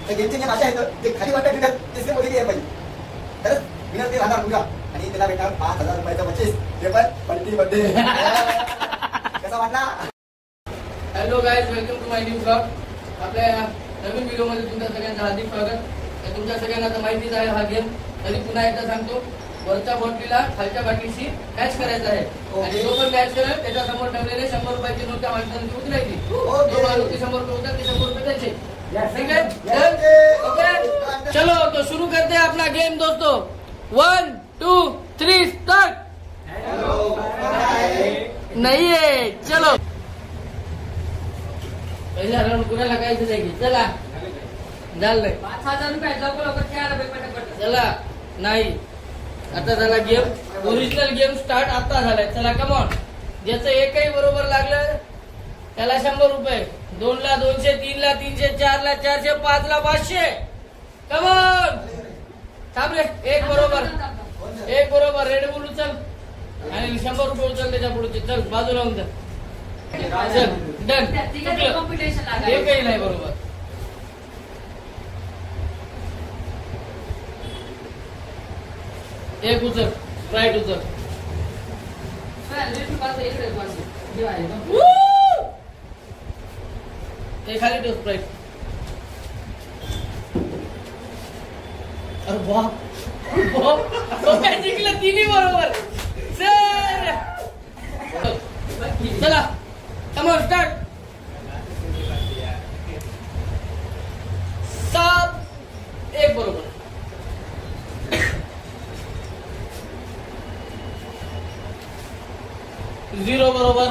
तर गेमचे नियम असे आहेत ते खाली वाटत विनर तिसरे मुलगी आहे पाहिजे खरंच विनर ते राहणार मुलगा आणि त्याला भेटणार 5000 रुपयाचं बक्षीस ते पण पलटी मध्ये कसा वाटला. Hello guys, welcome to my new blog. आपल्या नवीन व्हिडिओ मध्ये तुमच्या सगळ्यांचं हार्दिक स्वागत. तुमच्या सगळ्यांना आता माहितीच आहे हा गेम. तरी पुन्हा एकदा सांगतो, वरच्या बॉटलीला खालच्या बाटलीशी मॅच करायचा आहे आणि जो पण मॅच करेल त्याच्या समोर ठेवलेले 100 रुपयाची नोट त्या माणसांची उचलायची. जो माणूस 100 रुपये होता ते 100 रुपये द्यायचे. ठीक है ओके, चलो तो शुरू करते हैं अपना गेम दोस्तों. 1 2 3 स्टार्ट. नहीं है, चलो पहिला राउंड कुणाला कायचं जायची. चला झालं 5000 रुपये लवकर खेळायला. चला नाही, आता झाला गेम. ओरिजिनल गेम स्टार्ट आता झालाय. चला कमॉन, ज्याचं एकही बरोबर लागलं त्याला 100 रुपये. 2 ला 200, 3 ला 300, 4 ला 400, 5 ला 500. कमॉन थांब रे. एक बरोबर रेड बुल उचल आणि 100 रुपये उचल त्याच्या पुढचे. चल बाजूला होऊन जा. चल डन. एकही नाही बरोबर. एक उचल, स्प्राइट उचल. ते खाली ठेव स्प्राइट. अरे बाप, जिंकलं तिन्ही बरोबर. चला कमॉन स्टार्ट. 7 एक बरोबर. झिरो बरोबर.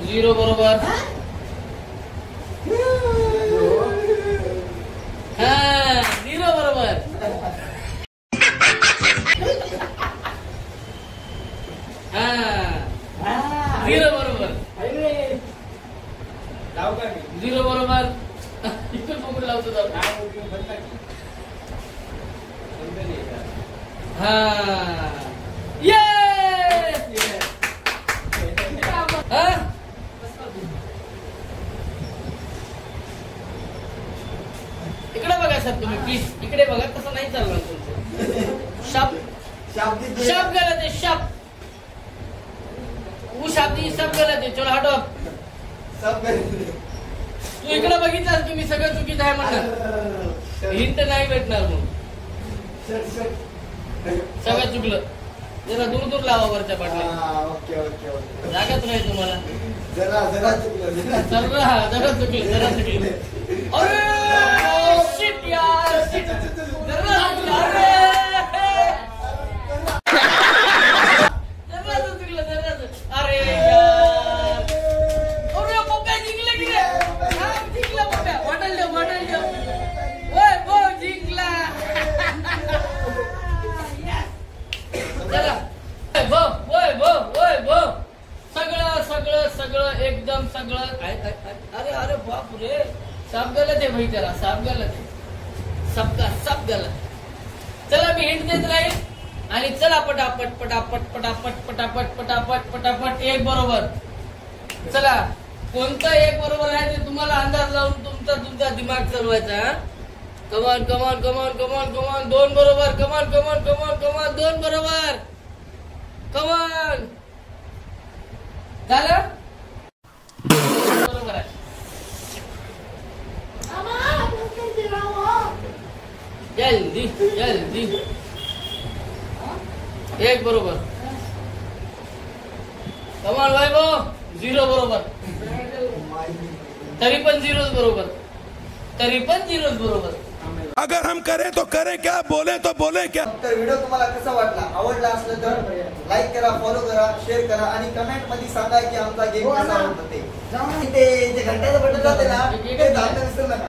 झिरो बरोबर. हा 0 बरोबर. हा 0 बरोबर. 0 बरोबर. इकडे पकडून लावतो. हा ये इकडे बघा सर, तुम्ही प्लीज इकडे बघा. तसं नाही चालणार तुमचं. शब गलत है. शब वो शाब्दी सब गलत है. चलो हटो. तू इकडे बघितलास की मी सगळं चुकीचं आहे म्हणणार. हिंट नाही भेटणार मग. सगळं चुकलं. जरा दूर दूर लावा वरच्या पाठला. Okay okay okay. जागाच नाही तुम्हाला. जरा चुकलं. जरा चुकलं. अरे शिट यार, शिट. अरे यार, अरे पप्पा जिंकले की रे. जिंकला पप्पा. बॉटल ठेव. ओय बो जिंकला. चला बो सगळं एकदम सगळं. अरे बाप रे, सब गलत आहे भाई. त्याला सब गलत आहे. सबका सब गलत. चला मी हिंट देत राहील आणि चला पटापट एक बरोबर. चला कोणतं एक बरोबर आहे ते तुम्हाला अंदाज लावून तुमचा दिमाग चालवायचा. कमान 2 बरोबर. कमान 2 बरोबर. कमान झालं. बरोबर आहे. जल्दी एक बरोबर. कमान वैभव. 0 बरोबर. तरी पण 0 बरोबर. अगर हम करें तो करें क्या, बोले तो बोले क्या. तर व्हिडिओ तुम्हाला कसा वाटला? आवडला असलं तर लाईक करा, फॉलो करा, शेअर करा आणि कमेंट मध्ये सांगा की आमचा गेम कसा होता ते. जे घंट्याचं बटन जाते ना ते दाबलं विसरू नका.